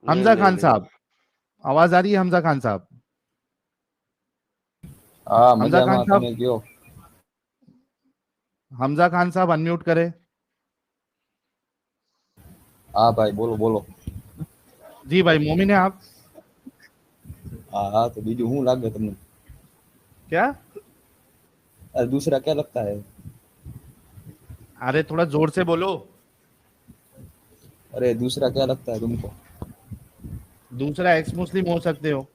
हमजा नहीं खान नहीं साहब, आवाज आ रही है हमजा खान साहब? हाँ हमजा खान मजामा साहब, તમે કયો हमजा खान साहब अनम्यूट करें। हाँ भाई बोलो बोलो जी भाई, मोमिन है आप? हाँ हाँ तो बीजू हूँ लागे तुमने क्या? अरे दूसरा क्या लगता है अरे थोड़ा जोर से बोलो। अरे दूसरा क्या लगता है तुमको दूसरा एक्स मुस्लिम हो सकते हो।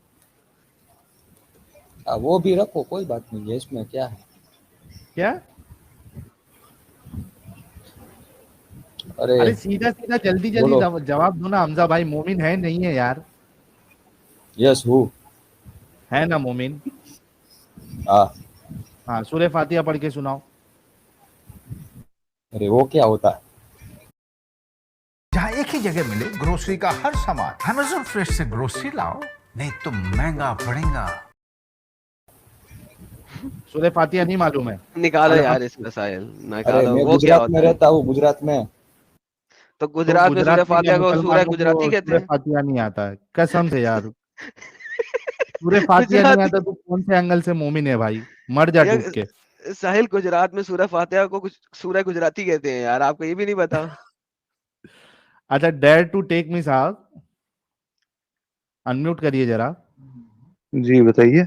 वो भी रखो कोई बात नहीं है इसमें क्या है क्या? अरे अरे सीधा सीधा जल्दी जल्दी बोलो जवाब दो ना हमजा भाई, मोमिन है नहीं है यार? यस हूँ है ना मोमिन? हाँ हाँ, सूरह फातिहा पढ़ के सुनाओ। अरे वो क्या होता है जहाँ एक ही जगह मिले ग्रोसरी का हर सामान, अमेज़न फ्रेश से ग्रोसरी लाओ, नहीं तो महंगा पड़ेगा। सूरह फातिहा नहीं मालूम है? निकालो यार अल्हम्दुलिल्लाह। इसका साहिल, अरे निकालो। मैं वो क्या गुजरात में होता है? रहता हूँ गुजरात में तो तो गुजरात में सूरह गुजरात में क्या फातिहा को सूरह मुसलमानों गुजराती को कहते सूरह हैं? फातिहा नहीं आता है? कसम से यार, सूरह फातिहा नहीं गुजराती आता तो कौन से एंगल से मोमिन है भाई? मर जा यार, डूब के। साहिल गुजरात में सूरह फातिहा को कुछ सूरह गुजराती कहते हैं यार, आपको ये भी नहीं पता? अच्छा, डेयर टू टेक मी साहब, अनम्यूट करिए जरा। जी बताइए।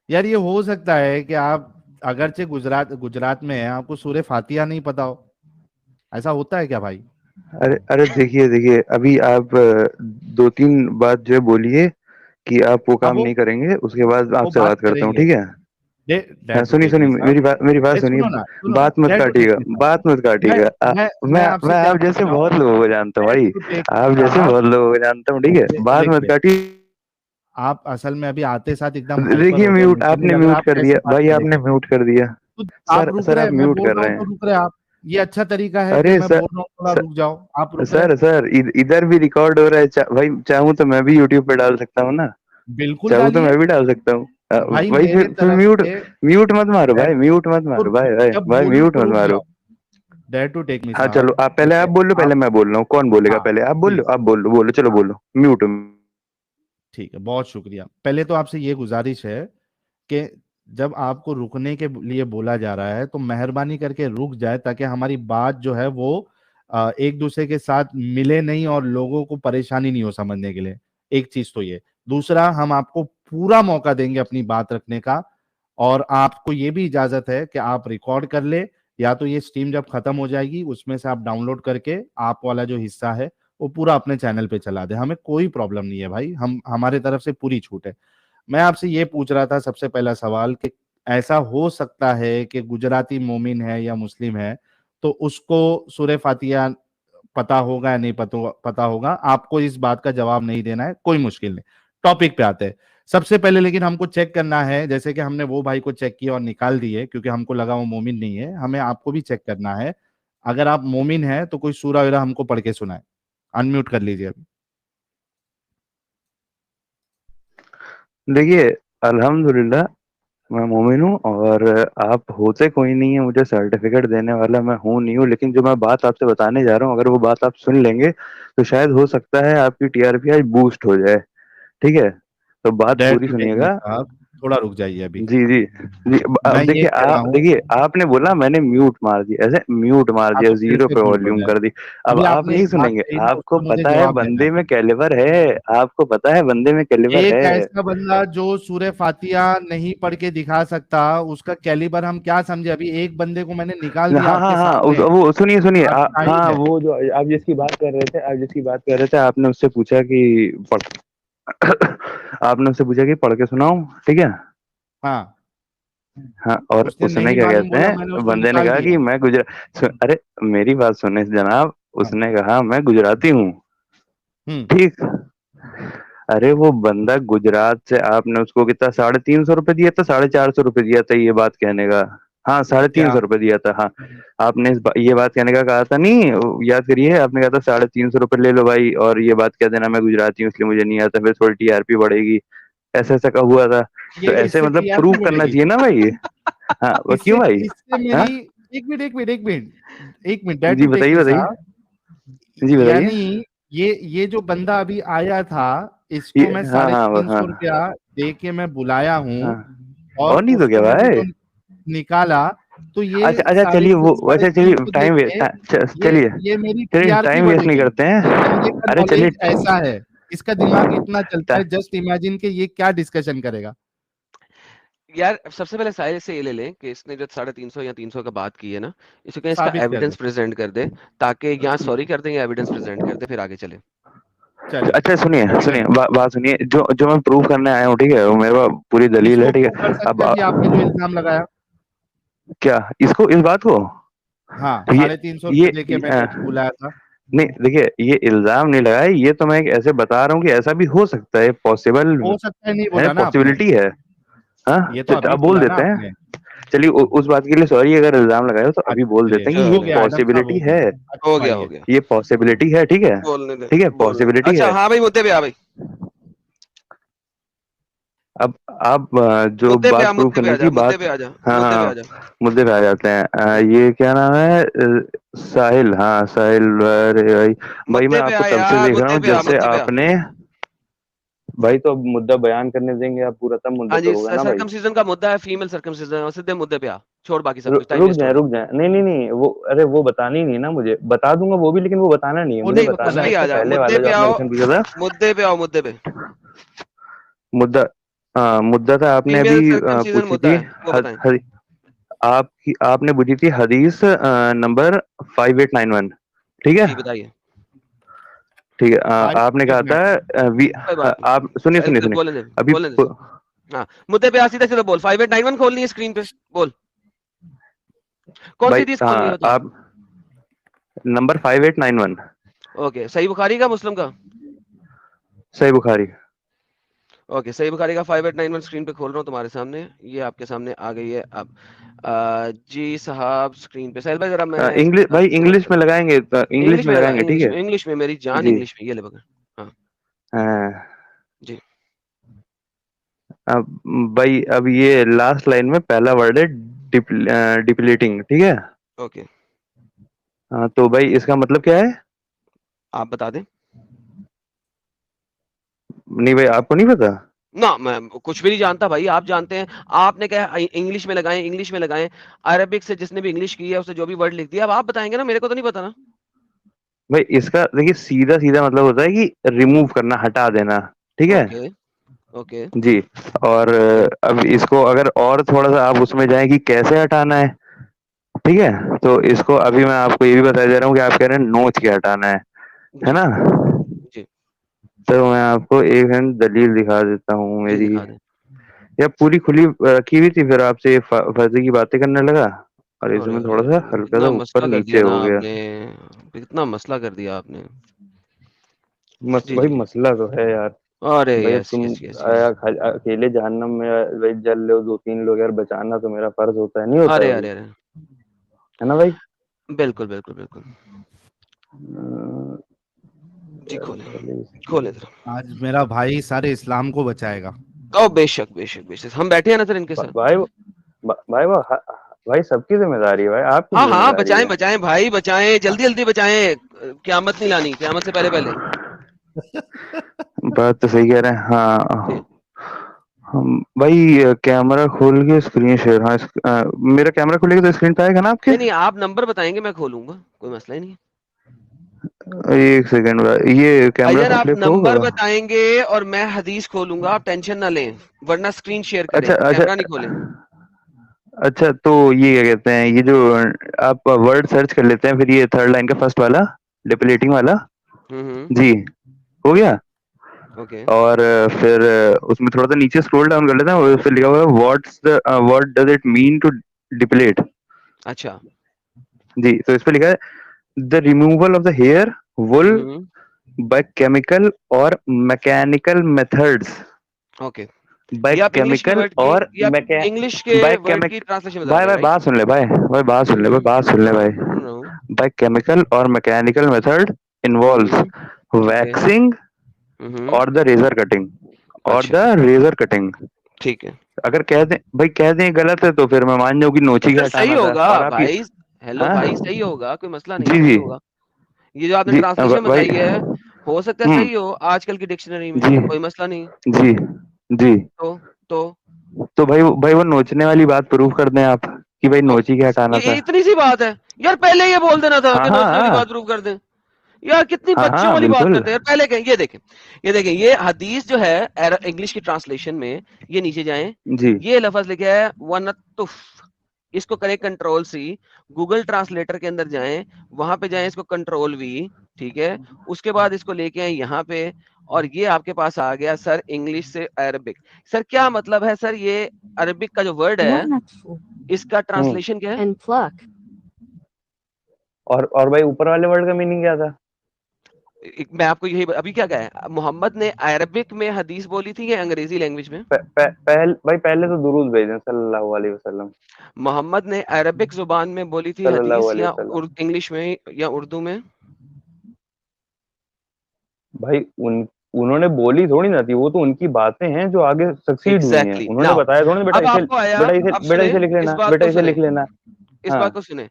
यार ये हो सकता है कि आप अगरचे गुजरात गुजरात में हैं, आपको सूरह फातिहा नहीं पता हो? ऐसा होता है क्या भाई? अरे अरे देखिए देखिए, अभी आप 2-3 बात जो है बोलिए कि आप वो अब काम नहीं करेंगे, उसके बाद वो आपसे बात बात करता हूँ, करेंगे। ठीक है? डेयर हाँ, टू सुनिए टेक सुनिए, मी साहब। मेरी बात सुनिए। सुनो ना, सुनो, बात मत डेयर टू टेक काटिएगा, मी साहब। बात मत मैं काटिएगा। मैं आपसे मैं क्या आप पूछ जैसे रहा हूँ? बहुत लोगों को जानता हूँ डेयर भाई। टू टेक मी आप जैसे साहब। बहुत लोगों को जानता हूँ, ठीक है? बात मत देखिए, काटिए। आप असल में अभी आते साथ एकदम हाइपर देखिए हो गए, म्यूट, मुझे नहीं आपने लग रहा म्यूट आप कर कैसे दिया बात भाई, आपने करेंगे। म्यूट कर दिया। तो आप रुक सर रहे आप हैं, मैं म्यूट बोल कर रहा रहे हूँ तो हैं। रुक रहे हैं आप। ये अच्छा तरीका है कि अरे मैं बोल रहा हूँ थोड़ा रुक जाओ, आप रुक रहे हैं। सर इधर भी रिकॉर्ड हो रहा है, भाई चाहूँ तो मैं भी यूट्यूब पे डाल सकता हूँ ना, बिल्कुल चाहूँ तो डालिए मैं भी डाल सकता हूँ। भाई, भाई मेरे फिर तरफ म्यूट, से। म्यूट मत मारो डेयर भाई, म्यूट मत तो मारो भाई, भाई जब भाई बोलूं म्यूट तो मत रुक मारो। जाओ। डेयर टू टेक मी हाँ चलो, साहब, आप पहले देखिए आप बोल लो, पहले आप। मैं बोल रहा हूँ, कौन बोलेगा हाँ, पहले? आप बोल लो, प्लीज। आप बोल लो, बोलो, चलो हाँ, बोलो, म्यूट। ठीक है, बहुत शुक्रिया। पहले तो आपसे ये गुजारिश है कि जब आपको रुकने के लिए बोला जा रहा है तो मेहरबानी करके रुक जाए, ताकि हमारी बात जो है वो एक दूसरे के साथ मिले नहीं और लोगों को परेशानी नहीं हो समझने के लिए। एक चीज तो ये। दूसरा, हम आपको पूरा मौका देंगे अपनी बात रखने का, और आपको ये भी इजाजत है कि आप रिकॉर्ड कर ले, या तो ये स्ट्रीम जब खत्म हो जाएगी उसमें से आप डाउनलोड करके आप वाला जो हिस्सा है वो पूरा अपने चैनल पे चला दे। हमें कोई प्रॉब्लम नहीं है भाई, हम हमारे तरफ से पूरी छूट है। मैं आपसे ये पूछ रहा था सबसे पहला सवाल कि ऐसा हो सकता है कि गुजराती मोमिन है या मुस्लिम है तो उसको सूरह फातिहा पता होगा या नहीं पता पता होगा? आपको इस बात का जवाब नहीं देना है, कोई मुश्किल नहीं। टॉपिक पे आते हैं। सबसे पहले लेकिन हमको चेक करना है, जैसे कि हमने वो भाई को चेक किया और निकाल दिए क्योंकि हमको लगा वो मोमिन नहीं है, हमें आपको भी चेक करना है। अगर आप मोमिन है तो कोई सूरा वगैरह हमको पढ़ के सुनाए। अनम्यूट कर लीजिए अभी। देखिए, अल्हम्दुलिल्लाह मैं मोमिन हूँ, और आप होते कोई नहीं है मुझे सर्टिफिकेट देने वाला, मैं हूँ नहीं हूँ, लेकिन जो मैं बात आपसे बताने जा रहा हूँ, अगर वो बात आप सुन लेंगे तो शायद हो सकता है आपकी टीआरपी आज बूस्ट हो जाए, ठीक है? तो बात डेयर पूरी टू टेक मी सुनिएगा। साहब, थोड़ा रुक जाइए अभी। जी जी जी। मैं अब ये कह रहा हूँ, देखिए आपने बोला मैंने म्यूट मार दिया, ऐसे म्यूट मार हाँ दिया, तो फिर जीरो से पे म्यूट हो वॉल्यूम जाए। कर दी। अब अभी आप आपने नहीं एक बात सुनेंगे, कही ना, आपको उसका मुझे पता है जवाब देना बंदे है। में कैलिबर है, आपको पता है बंदे में कैलिबर एक है। ऐसा बंदा जो सूरह फातिहा नहीं पढ़ के दिखा सकता, उसका कैलिबर हम क्या समझे? अभी एक बंदे को मैंने निकाल दिया हाँ हाँ आपके हाँ, सामने। वो सुनिए सुनिए, आप हाँ शाहिद है। वो जो आप जिसकी बात कर रहे थे, आपने उससे पूछा कि पढ़ आपने उससे पूछा कि पढ़ के सुनाऊं, ठीक है? हाँ, हाँ, और उसने उसने नहीं क्या मालूम कहते बोला, मैंने हैं, उसको बंदे ने निकाल कहा कि दिया। मैं अरे मेरी बात सुने जनाब, हाँ। उसने कहा मैं गुजराती हूँ, हम्म। ठीक? अरे वो बंदा गुजरात से, आपने उसको कितना 350 रुपए दिया था, 450 रुपए दिया था ये बात कहने का? हाँ, साढ़े तीन क्या? सौ रुपए दिया था, हाँ। आपने ये बात कहने का कहा था नहीं, याद करिए, आपने कहा था 350 रुपए ले लो भाई, और ये बात कह देना मैं गुजराती हूँ इसलिए मुझे नहीं आता, फिर थोड़ी टीआरपी बढ़ेगी, ऐसा ऐसा का हुआ था। तो ये ऐसे इससे मतलब टीआरपी प्रूव करना बढ़ेगी? चाहिए ना भाई। हाँ, वो क्यों इससे भाई? इससे हाँ मेरी। एक मिनट, एक मिनट, एक मिनट, एक मिनट, डेयर जी टू टेक बताइए मी बताइए, साहब। जी बताइए। यानी ये जो बंदा अभी आया था, ये इसको मैं हाँ हाँ 350 हाँ रुपया दे के मैं बुलाया हूँ, हाँ और और नहीं तो क्या उसको मैंने भाई। जो निकाला, तो ये अच्छा अच्छा चलिए वो अच्छा चलिए 350 टाइम देके चलिए ये मेरी चलिए टीआरपी टाइम वेस्ट नहीं बढ़ेगी। करते इस हैं। बंदे का अरे चलिए नॉलेज ऐसा है, इसका दिमाग इतना चलता है, टा- जस्ट इमेजिन के ये क्या डिस्कशन करेगा। यार सबसे पहले साहिल से ये ले लें कि इसने जो 350 या 300 का बात की है ना, इसे कहीं इसका साबित कर एविडेंस दे। प्रेजेंट कर दे, ताकि यहाँ सॉरी कर दें या एविडेंस प्रेजेंट कर दे, फिर आगे चले। चलिए अच्छा सुनिए सुनिए चलिए, बात सुनिए, जो जो मैं प्रूव करने आया हूँ ठीक है, वो मेरे पास पूरी दलील है इसको ठीक प्रूव कर है। सकते हैं कि आपने जो इल्जाम लगाया। क्या इसको इस बात को हाँ, ये 350 रुपये दे के मैंने अ, उसको बुलाया था। नहीं देखिए ये इल्जाम नहीं लगाया, ये तो मैं एक ऐसे बता रहा हूँ कि ऐसा भी हो सकता है, पॉसिबल हो सकता है, नहीं है, बोला ना आपने, पॉसिबिलिटी है। हाँ ये तो अभी अब बोल बोला ना देते हैं। आपने। चलिए उस बात के लिए सॉरी, अगर इल्जाम लगाए हो तो अभी बोल देते हैं कि हो ये चले, गया आदम साहब, पॉसिबिलिटी हो है, गया, अब हो गया, हो घुमाइए। गया। ये पॉसिबिलिटी है ठीक है। बोलने दे, ठीक है बोलने दे। पॉसिबिलिटी अच्छा है। हाँ भाई, मुद्दे पे आ भाई, अब आप जो मुद्दे पे बात आ, प्रूव मुद्दे पे करने आ जा, की मुद्दे बात, पे आ जा, हाँ मुद्दे पे आ हाँ जा। मुद्दे पे आ जाते हैं। ये क्या नाम है साहिल, हाँ साहिल। अरे भाई भाई मैं मुद्दे पे आपको आ तब से यार, देख रहा मुद्दे हूँ पे आ, जब से मुद्दे पे आ। आपने, भाई तो अब मुद्दा बयान करने देंगे आप पूरा, तब मुद्दे हाँ पे जी, होगा ना भाई। सर्कमसीजन का मुद्दा है, फीमेल सर्कमसीजन, सीधे मुद्दे पे आ, छोड़ बाकी सब कुछ, टाइम वेस्ट हो रहा रुक जाए, नहीं नहीं नहीं वो, अरे वो बतानी नहीं है ना मुझे, बता दूंगा वो भी, लेकिन वो बताना नहीं है वो मुझे, नहीं है। बताना है सही आ इससे जा, पहले मुद्दे वाला जो पे आपने आओ, क्वेश्चन पूछा था। मुद्दे पे आओ, मुद्दे पे। मुद्दा, हाँ मुद्दा था आपने फीमेल अभी सर्कमसीजन पूछी मुद्दा थी, है, वो हद, बताएं। हद, आपकी आपने पूछी थी हदीस नंबर 5891 ठीक है। जी बताइए। ठीक है भाई आपने एक कहा था मिनट, कोई बात नहीं, आप सुनिए सुनिए सुनिए बोलने दे, अभी बोलने दे। हाँ, मुद्दे पे आ, सीधा सीधा बोल, 5891 खोलनी है स्क्रीन पे, बोल कौन सी भाई हदीस खोलनी है, बता। आप नंबर 5891 ओके, सही बुखारी का, मुस्लिम का? सही बुखारी। ओके, सही बुखारी का 5891 स्क्रीन पे खोल रहा हूँ तुम्हारे सामने, ये आपके सामने आ गई है अब। जी साहब, स्क्रीन पे साहिल भाई जरा मैं इंग्लिश इसका भाई शोर इंग्लिश कर, में लगाएंगे, इंग्लिश इंग्लिश में में लगा, लगाएंगे ठीक है। इंग्लिश में मेरी जान, जी इंग्लिश में, ये ले बगैर। हाँ हाँ, जी। अब भाई अब ये लास्ट लाइन में पहला वर्ड है डिप्लीटिंग ठीक है। ओके, हाँ तो भाई इसका मतलब क्या है। आप बता दें नहीं भाई आपको नहीं पता। ना, मैं कुछ भी नहीं जानता भाई, आप जानते हैं। आपने कहा इंग्लिश में लगाएं, इंग्लिश में लगाएं, अरबिक से जिसने भी इंग्लिश की है उसने जो भी वर्ड लिख दिया, अब आप बताएंगे ना, मेरे को तो नहीं पता ना। भाई इसका देखिए सीधा सीधा मतलब होता है कि रिमूव करना, हटा देना ठीक है। ओके, ओके, जी और ओके। अब इसको अगर और थोड़ा सा आप उसमें जाएं कि कैसे हटाना है ठीक है, तो इसको अभी मैं आपको ये भी बता दे रहा हूँ कि आप कह रहे हैं नोच के हटाना है जी, ना। जी, तो मैं आपको एक मिनट दलील दिखा देता हूँ जी मेरी, दिखा दें। या पूरी खुली रखी हुई थी फिर आपसे फर्जी की बातें करने लगा, और अरे इसमें अरे थोड़ा सा अरे, हल्का सा इतना ऊपर मसला कर नीचे दिया ना हो गया। आपने, इतना मसला कर दिया आपने। जी भाई जी जी। मसला तो है यार। अरे भाई अब यस तुम यस यस यस। अकेले जहन्नम में भाई जल रहे हो, दो तीन लोग यार, बचाना तो मेरा फर्ज होता है, नहीं होता अरे है भाई, अरे अरे, है ना भाई। बिल्कुल बिल्कुल बिल्कुल। जी यार खोले, पहले खोले जरा। आज मेरा भाई सारे इस्लाम को बचाएगा। ओ बेशक बेशक बेशक, हम बैठे हैं ना सर इनके साथ। भाई भाई भाई सबकी जिम्मेदारी है भाई, आपकी हाँ हाँ, जिम्मेदारी बचाएं है। बचाएं भाई, बचाएं, जल्दी जल्दी बचाएं, क्यामत नहीं लानी, क्यामत से पहले पहले। बात तो सही कह रहे हैं जी। हाँ। हम भाई कैमरा खोल के स्क्रीन शेयर, हाँ मेरा कैमरा खुलेगा तो स्क्रीन पे आएगा ना आपके। नहीं नहीं, आप नंबर बताएंगे, मैं खोलूंगा, कोई मसला ही नहीं है। एक सेकंड ये कैमरा भाईजान आप फ्लिप होगा। नंबर बताएंगे और मैं हदीस खोलूंगा, आप टेंशन ना लें, वरना स्क्रीन शेयर करें, अच्छा अच्छा कैमरा नहीं खोलें। अच्छा तो ये क्या कहते हैं, ये जो आप वर्ड सर्च कर लेते हैं, फिर ये थर्ड लाइन का फर्स्ट वाला डिप्लीटिंग वाला, हम्म, जी हो गया। ओके। और फिर उसमें थोड़ा सा नीचे स्क्रॉल डाउन कर लेते हैं, उस पे लिखा हुआ है what does it mean to deplete. अच्छा। जी तो इस पे लिखा है the removal of the hair wool hmm, by chemical और मैकेनिकल मेथड्स, ओके। बाय ये आप इंग्लिश के केमिकल वर्ड की, और ये आप इंग्लिश के बाय वर्ड केमिक की ट्रांसलेशन बता भाई रहे हैं, भाई राइट? बात सुन ले भाई बात सुन ले बात सुन ले भाई। सुन रहा हूँ। बाय केमिकल और मैकेनिकल मेथड इन्वॉल्व्स ठीक है। वैक्सिंग हम्म, और द रेजर कटिंग, और अच्छा, द रेजर कटिंग। ठीक है। अगर कह दें भाई, कह दें गलत है तो फिर मैं मान जाऊँ कि नोची के सर सही हटाना था, होगा और आप ये भाई, हेलो हाँ भाई, सही होगा, कोई मसला नहीं, जी सही जी होगा। ये जो आपने जी ट्रांसलेशन भाई बताई है, हो सकता है सही हो आजकल की डिक्शनरी में, जी कोई मसला नहीं। जी जी। तो भाई वो नोचने वाली बात प्रूव कर दें आप कि भाई तो नोच ही के हटाना ये था। इतनी सी बात है यार, पहले ये बोल देना था हाँ कि हाँ नोचने वाली हाँ बात प्रूव कर दें यार, कितनी हाँ बच्चों हाँ वाली बात बिल्कुल। करते हैं यार। पहले कहें, ये देखें ये हदीस जो है इंग्लिश की ट्रांसलेशन में, ये नीचे जाएं, जी ये लफ्ज लिखा है वनतुफ, इसको करें कंट्रोल सी, गूगल ट्रांसलेटर के अंदर जाएं, वहां पे जाएं, इसको कंट्रोल वी, ठीक है, उसके बाद इसको लेके आए यहाँ पे, और ये आपके पास आ गया सर इंग्लिश से अरबिक। सर क्या मतलब है सर, ये अरबिक का जो वर्ड है इसका ट्रांसलेशन क्या है? और भाई ऊपर वाले वर्ड का मीनिंग क्या था? मैं आपको यही अभी क्या कहा, मोहम्मद ने अरबिक में हदीस बोली थी या अंग्रेजी लैंग्वेज में? भाई पहले तो दुरूद भेजें सल्लल्लाहु अलैहि वसल्लम। मोहम्मद ने अरबिक जुबान में बोली थी सल्लल्लाहु हदीस अलैहि या वसल्लम। इंग्लिश में या उर्दू में? भाई उन्होंने बोली थोड़ी ना थी, वो तो उनकी बातें हैं जो आगे सक्सीड हुई हैं। एग्जैक्टली उन्होंने नाउ, बताया थोड़ी ना, अब आपको आया, अब बेटा सुने इसे लिख इस लेना, बात बेटा को इसे सुने, लिख लेना। इस हाँ बात को सुने।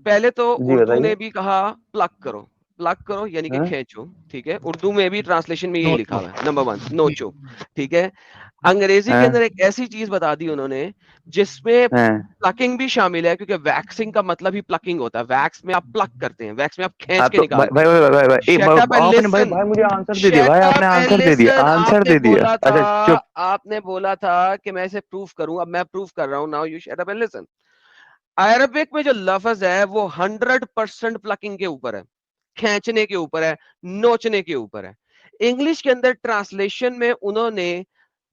पहले तो जी उर्दू बताइए। ने भी कहा प्लग करो, प्लग करो यानी कि हाँ खींचो, ठीक है, उर्दू में भी ट्रांसलेशन में यही लिखा नोचो। हुआ है, नंबर 1 नोचो, ठीक है। अंग्रेजी के अंदर हाँ एक ऐसी चीज बता दी उन्होंने जिसमें हाँ प्लकिंग भी शामिल है, क्योंकि वैक्सिंग का मतलब ही प्लकिंग होता है, वैक्स में आप प्लक करते हैं, वैक्स में आप खींच हाँ के तो भाई निकालते भाई हैं। भाई भाई भाई शट अप एंड आपने भाई लिसन, भाई मुझे आंसर दे दिया, भाई शट आपने अप एंड आंसर दे दिया, लिसन। आंसर आपने दे दिया। बोला था, अच्छा चुप। आपने बोला था कि मैं इसे प्रूफ करूं, अब मैं प्रूफ कर रहा हूं, now you shut up and listen. Arabic में जो लफ्ज है वो 100% प्लकिंग के ऊपर है, खींचने के ऊपर है, नोचने के ऊपर है। इंग्लिश के अंदर ट्रांसलेशन में उन्होंने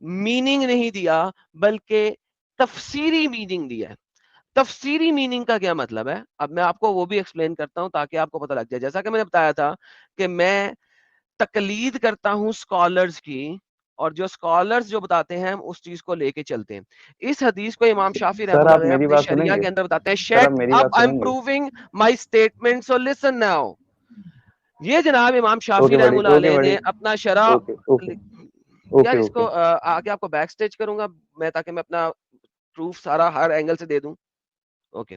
मीनिंग नहीं दिया, बल्कि तफसीरी मीनिंग दिया है। तफसीरी मीनिंग का क्या मतलब है, अब मैं आपको वो भी एक्सप्लेन करता हूं ताकि आपको पता लग जाए। जैसा कि मैंने बताया था कि मैं तकलीद करता हूं स्कॉलर्स की, और जो स्कॉलर्स जो बताते हैं हम उस चीज को लेके चलते हैं। इस हदीस को इमाम शाफी सर रहमतुल्लाह आप अलैह मेरी अपने बात शरिया सुनेंगे? के अंदर बताते हैं, सर आप शट मेरी अप बात आई एम सुनेंगे? Proving my statement, so listen now. ये जनाब इमाम शाफी ओके बड़ी, रहमतुल्लाह ओके अलैह बड़ी, ने अपना शरा, ओके ओके यार ओके इसको ओके। आगे आपको बैक स्टेज करूंगा मैं, ताकि मैं अपना प्रूफ सारा हर एंगल से दे दूं। ओके,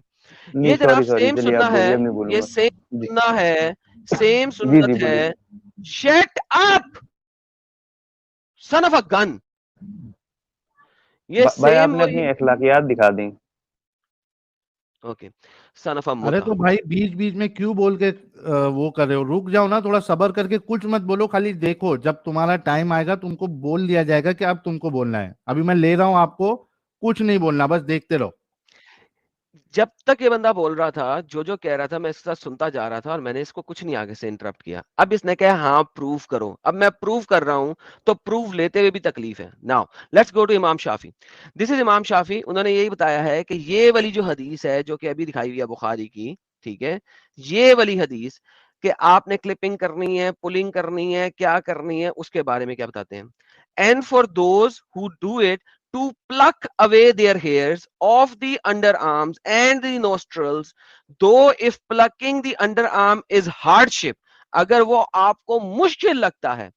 नहीं ये जनाब सॉरी सॉरी, सेम चलिए आप सुन्ना है, बोलिए, अब नहीं ये बोलूंगा। सेम जी सुन्ना है, सेम जी जी सुन्नत बोलिए। है। Shut up son of a gun, ये भाई सेम आपने वही। अपनी अखलाकियात दिखा दी। ओके, सन ऑफ अ अरे मुता। तो भाई बीच बीच में क्यों बोल के वो कर रहे हो? रुक जाओ ना, थोड़ा सबर करके, कुछ मत बोलो, खाली देखो, जब तुम्हारा टाइम आएगा तुमको बोल दिया जाएगा कि अब तुमको बोलना है। अभी मैं ले रहा हूं आपको, कुछ नहीं बोलना, बस देखते रहो। जब तक ये बंदा बोल रहा था, जो जो कह रहा था, मैं इसके साथ सुनता जा रहा था और मैंने इसको कुछ नहीं आगे से इंटरप्ट किया। अब इसने कहा हाँ प्रूव करो, अब मैं प्रूव कर रहा हूं, तो प्रूव लेते हुए भी तकलीफ है। नाउ लेट्स गो टू इमाम शाफी। दिस इज इमाम शाफी, उन्होंने यही बताया है कि ये वाली जो हदीस है जो कि अभी दिखाई हुई है बुखारी की, ठीक है, ये वाली हदीस कि आपने क्लिपिंग करनी है, पुलिंग करनी है, क्या करनी है, उसके बारे में क्या बताते हैं। And for those who do it, to pluck away their hairs off the underarms and the nostrils, though if plucking the underarm is hardship, अगर वो आपको मुश्किल लगता है,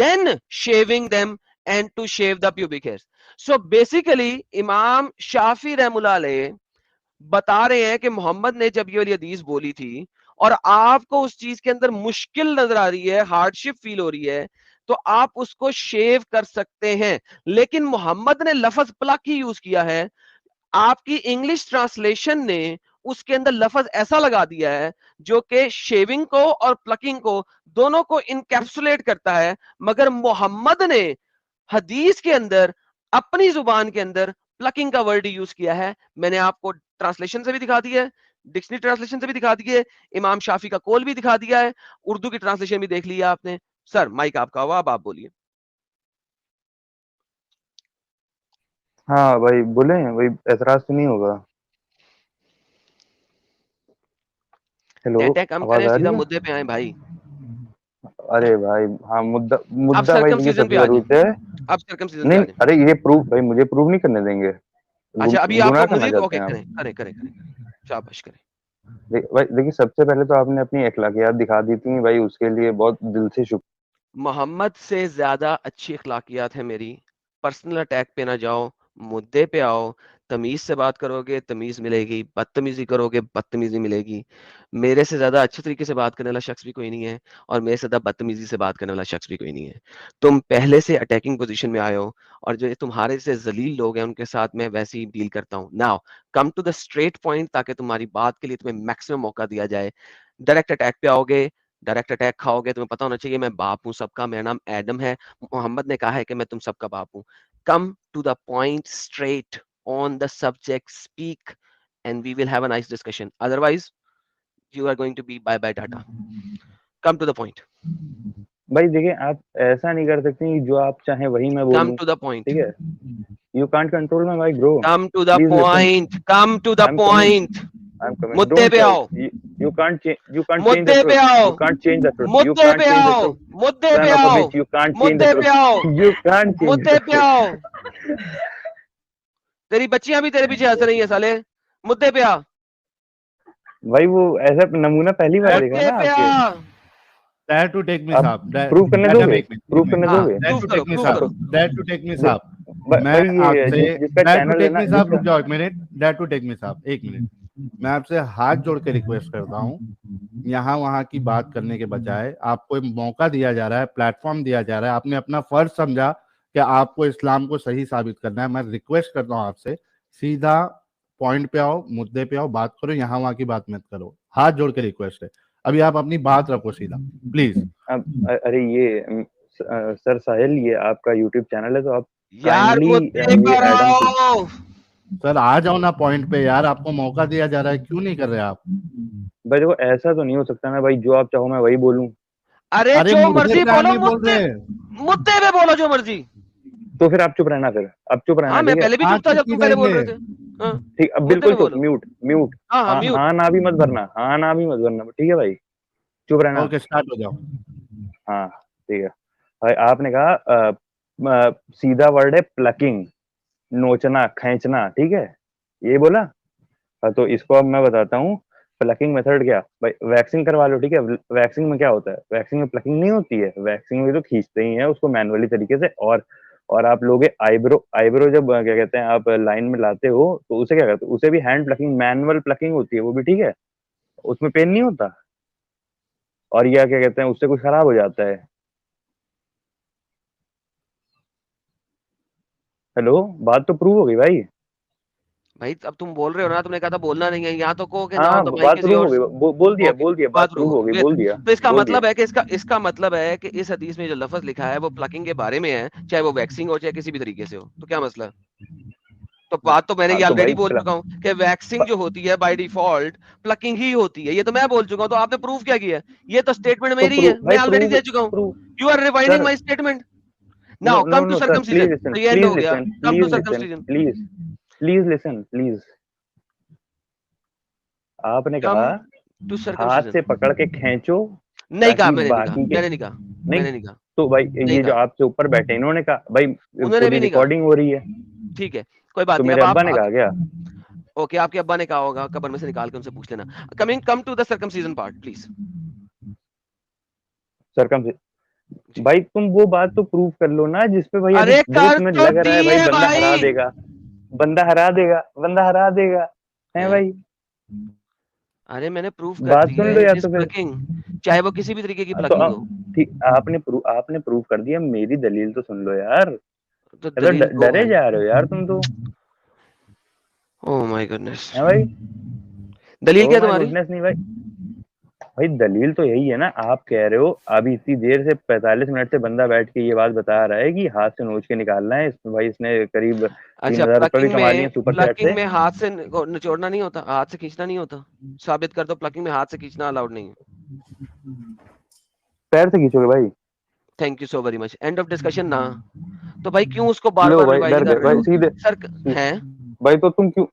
then shaving them and to shave the pubic hairs. So basically इमाम शाफी रहमुल्लाह अलैह बता रहे हैं कि मोहम्मद ने जब ये वाली हदीस बोली थी और आपको उस चीज के अंदर मुश्किल नजर आ रही है, हार्डशिप फील हो रही है, तो आप उसको शेव कर सकते हैं। लेकिन मोहम्मद ने लफज प्लक ही यूज किया है, आपकी इंग्लिश ट्रांसलेशन ने उसके अंदर लफज ऐसा लगा दिया है जो कि शेविंग को और प्लकिंग को दोनों को इनकैप्सुलेट करता है। मगर मोहम्मद ने हदीस के अंदर अपनी जुबान के अंदर प्लकिंग का वर्ड यूज किया है। मैंने आपको ट्रांसलेशन से भी दिखा दिया है, डिक्शनरी ट्रांसलेशन से भी दिखा दिया है, इमाम शाफी का कौल भी दिखा दिया है, उर्दू की ट्रांसलेशन भी देख लिया आपने। सर माइक आपका हुआ, अब आप बोलिए। हाँ भाई बोले, भाई ऐतराज तो नहीं होगा? हेलो, टै कम आवाज करें, आ रही सीधा है? मुद्दे पे आए भाई। अरे भाई हाँ, मुद्दा अब मुद्दा भाई देखिए सरकमसीजन पे सबसे आ जरूरी जाए, है। अब सरकमसीजन पे नहीं आ जाए। अरे ये प्रूफ भाई मुझे प्रूव नहीं करने देंगे। अच्छा अभी गुनाह आपको करना मुझे, चाहते ओके हैं करें आप? करें करें करें करें, शाबाश करें। भाई देखिए सबसे पहले तो आपने अपनी अखलाकियात दिखा दी थी भाई, उसके लिए बहुत दिल से शुक्र। मोहम्मद से ज्यादा अच्छी अखलाकियात है मेरी, पर्सनल अटैक पे ना जाओ, मुद्दे पे आओ, तमीज से बात करोगे तमीज मिलेगी, बदतमीजी करोगे बदतमीजी मिलेगी। मेरे से ज्यादा अच्छे तरीके से बात करने वाला शख्स भी कोई नहीं है और मेरे से ज्यादा बदतमीजी से बात करने वाला शख्स भी कोई नहीं है। तुम पहले से अटैकिंग पोजीशन में आए हो और जो तुम्हारे से जलील लोग हैं उनके साथ मैं वैसे ही डील करता हूँ। Now come to the straight point, ताकि तुम्हारी बात के लिए तुम्हें मैक्सिमम मौका दिया जाए। डायरेक्ट अटैक पे आओगे, डायरेक्ट अटैक खाओगे, तुम्हें पता होना चाहिए मैं बाप हूँ सबका, मेरा नाम एडम है, मोहम्मद ने कहा है कि मैं तुम सबका बाप हूँ। Come to the point, straight on the subject, speak, and we will have a nice discussion. Otherwise, you are going to be bye bye Tata. Come to the point. भाई देखिए, आप ऐसा नहीं कर सकते कि जो आप चाहें वही मैं Come बोलूं, to the point. ठीक है? You can't control my mic, bro. Come to the Please point. listen. Come to the I'm coming. point. I'm coming. मुद्दे Don't पे shout. आओ, You can't change. You can't change मुद्दे the पे truth. आओ, You can't change the truth. You मुद्दे can't पे change the आओ, truth. मुद्दे पे Son of a आओ, bitch, you can't change the मुद्दे पे truth. आओ, You can't change मुद्दे the पे truth. आओ। तेरी बच्चियां भी तेरे पीछे हंस रही हैं साले, मुद्दे पे आ, भाई वो ऐसा नमूना पहली बार देखा मुद्दे ना पे आपके। आ। Dare to take me आप साहब, प्रूव करने मैडम दोगे? एक मिनट, प्रूव करने हाँ, दोगे? Dare प्रूव to करो, take me प्रूव साहब, करो। Dare to take me साहब, मैं भाई ये आपसे जिसका Dare to चैनल है take ना, me साहब, जिसका रुक जाओ एक minute, Dare to take me साहब एक मिनट, मैं आपसे हाथ जोड़ के रिक्वेस्ट करता हूँ, यहाँ वहाँ की बात करने के बजाय आपको एक मौका दिया जा रहा है, प्लेटफॉर्म दिया जा रहा है, आपने अपना फर्ज समझा कि आपको इस्लाम को सही साबित करना है। मैं रिक्वेस्ट करता हूँ आपसे, सीधा पॉइंट पे आओ, मुद्दे पे आओ, बात करो, यहाँ वहाँ की बात मत करो, हाथ जोड़ के रिक्वेस्ट है। अभी आप अपनी बात रखो सीधा प्लीज। अरे ये सर साहिल, ये आपका यूट्यूब चैनल है, तो आप यार काइंडली मुद्दे ये पर एडम को, आओ। सर आ जाओ ना पॉइंट पे यार, आपको मौका दिया जा रहा है, क्यों नहीं कर रहे आप? भाई देखो ऐसा तो नहीं हो सकता ना भाई, जो आप चाहो मैं वही बोलूं। अरे अरे जो मुद्दे मर्जी पे आप बोलो, नहीं बोल मुद्दे रहे। मुद्दे पे बोलो जो मर्जी। तो फिर आप चुप रहना, फिर आप चुप रहना, हाँ, मैं ठीक है? पहले भी हाँ चुप था जब चुप ही तुम पहले बोल रहेंगे। रहे थे। हाँ, ठीक, अब मुद्दे बिल्कुल पे चुप, बोलो। Mute mute. हाँ हाँ, हाँ म्यूट। हाँ ना भी मत भरना, हाँ ना भी मत भरना, ठीक है भाई? चुप रहना। ओके स्टार्ट हो जाओ। हाँ ठीक है भाई, आपने कहा सीधा वर्ड है प्लकिंग, नोचना, खींचना, ठीक है? ये बोला। हाँ, तो इसको अब मैं बताता हूँ प्लकिंग मेथड क्या। भाई वैक्सिंग करवा लो, ठीक है? वैक्सिंग में क्या होता है? वैक्सिंग में प्लकिंग नहीं होती है, वैक्सिंग में तो खींचते ही है उसको मैनुअली तरीके से। और आप लोग आईब्रो, आईब्रो जब क्या कहते हैं आप लाइन में लाते हो, तो उसे क्या कहते हो? उसे भी हैंड प्लकिंग, मैनुअल प्लकिंग होती है वो भी, ठीक है? उसमें पेन नहीं होता। और यह क्या कहते हैं, उससे कुछ खराब हो जाता है। हेलो, बात तो प्रूव हो गई भाई। भाई अब तुम बोल रहे हो ना, तुमने कहा था बोलना नहीं है, यहाँ तो कहो कि ना हाँ तो भाई बात किसी प्रूव हो और गई, से। बोल दिया, ओके, बोल दिया, बात बात प्रूव हो गई, रुको। बोल दिया, तो इसका बोल दिया। मतलब है कि इसका मतलब है कि इस हदीस में जो लफ्ज लिखा है वो प्लकिंग के बारे में है, चाहे वो वैक्सिंग हो चाहे किसी भी तरीके से हो, तो क्या मसला है? तो बात तो मैंने हाँ ये तो ऑलरेडी भाई बोल चुका हूँ कि वैक्सिंग जो होती है बाय डिफॉल्ट प्लकिंग ही होती है, ये तो मैं बोल चुका हूँ। तो आपने प्रूव क्या किया? ये तो स्टेटमेंट तो मेरी है, प्रूव मैं भाई, ऑलरेडी प्रूव दे चुका हूँ। Prove you are rewinding sir. My statement. No now no come to no sir, please circumcision, listen, तो ये एंड प्लीज हो गया। Listen, come to please listen, circumcision. Please please listen, please. आपने कम कहा टू हाथ सर्कमसीजन। से पकड़ के खींचो नहीं कहा, ताकि मैंने नहीं कहा, बाकी के मैंने नहीं कहा, नहीं। मैंने नहीं कहा, तो भाई नहीं ये जो कहा, आपसे ऊपर बैठे इन्होंने कहा, भाई उन्होंने पूरी भी नहीं कहा। रिकॉर्डिंग हो रही है। ठीक है, कोई बात तो नहीं। मेरे अब अब्बा आप ने कहा क्या? ओके, आपके अब्बा ने कहा होगा, कब्र में से निकाल के उनसे पूछ लेना। Come to the circumcision part please. सरकम भाई तुम वो बात तो प्रूव कर लो ना जिसपे भाई अभी अरे देखो कर तुम्हें तो लग रहा है भाई दिए बंदा हरा भाई। देगा, बंदा हरा देगा, बंदा हरा देगा, है हैं? भाई? अरे मैंने प्रूव कर बात दी सुन है, लो या इट इज तो फिर। प्लकिंग, चाहे वो किसी भी तरीके की तो प्लकिंग हो। ठीक, आपने प्रूव कर दिया, मेरी दलील तो सुन लो यार। तो ये तो दलील गो डरे है। जा रहे हो यार तुम तो, ओह माय गुडनेस। है भाई? दलील ओ क्या है माय तुम्हारी? गुडनेस नहीं भाई, भाई दलील तो यही है ना। आप कह रहे हो अभी इतनी देर से 45 मिनट से बंदा बैठ के ये बात बता रहा है कि हाथ से नोच के निकालना है इसमें। भाई इसने करीब अच्छा, 3000 रुपए भी कमा लिए सुपर चैट प्लकिंग से। में हाथ से निचोड़ना नहीं होता, हाथ से खींचना नहीं होता। साबित कर दो प्लकिंग में हाथ से खींचना अलाउड नहीं है। पैर से खींचोगे भाई? Thank you so very much, end of discussion ना। तो भाई क्यों उसको बार लो बार भाई रिवाइज डर कर गए रहे भाई हो? सीधे। सर हैं? भाई तो तुम क्यों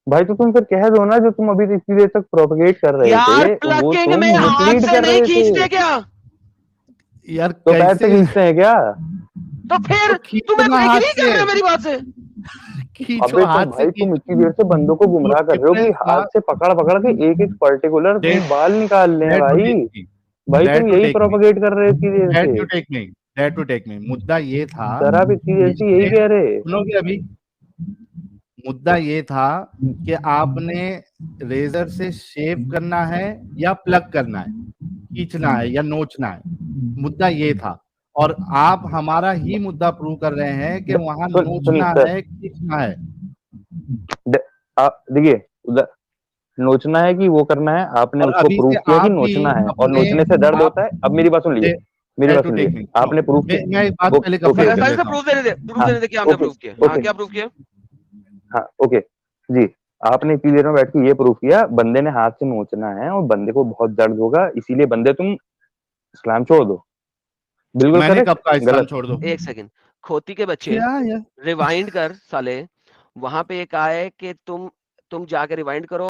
भाई तो तुम फिर कह दो ना, जो तुम अभी इतनी देर तक प्रोपगेट कर रहे यार थे वो प्लकिंग तुम में हाथ मिसलीड से कर नहीं रहे थे। खींचते क्या? यार तो पैर से कैसे खींचते हैं क्या? तो फिर तो तुम खींचना हाथ एग्री कर से, रहे हो मेरी बात से? खींचो अबे तो हाथ से भाई तुम खींचो। इतनी देर से बंदों को तो गुमराह कर रहे हो कि डिफरेंस हाथ था। से पकड़ पकड़ के एक एक पर्टिकुलर डेट बाल निकाल ले हैं डेट टू भाई। टेक मी, भाई डेट तुम टू यही टेक मी, प्रोपगेट कर रहे हो इतनी देर डेट से। To take me, dare to take me, मुद्दा ये था सर आप एक चीज ऐसी यही कह रहे। सुनोगे अभी, मुद्दा ये था कि आपने रेजर से शेव करना है या प्लग करना है, खींचना है या नोचना है, मुद्दा ये था। और आप हमारा ही मुद्दा प्रूव कर रहे हैं कि वहां नोचना है, खींचना है। देखिए नोचना है कि वो करना है, आपने और उसको अभी प्रूव से किया कि आप भी नोचना है और अपने नोचने से दर्द होता है। अब मेरी बात सुन लीजिए, मेरी बात to सुन take लीजिए, me, आपने प्रूव मैं किया। एक बात पहले कंप्लीट कर सर लेता से हूं। प्रूफ देने दे क्या हमने प्रूफ किया। हाँ, क्या प्रूफ किया? हाँ ओके जी, आपने इतनी देर में बैठ के ये प्रूव किया बंदे ने हाथ से नोचना है और बंदे को बहुत दर्द होगा, इसीलिए बंदे तुम इस्लाम छोड़ दो। बिल्कुल मैंने करेक्ट, कब कहा इस्लाम गलत? छोड़ दो? एक सेकंड, खोती के बच्चे क्या यार, रिवाइंड कर साले, वहां पे एक आया है कि तुम जाके रिवाइंड करो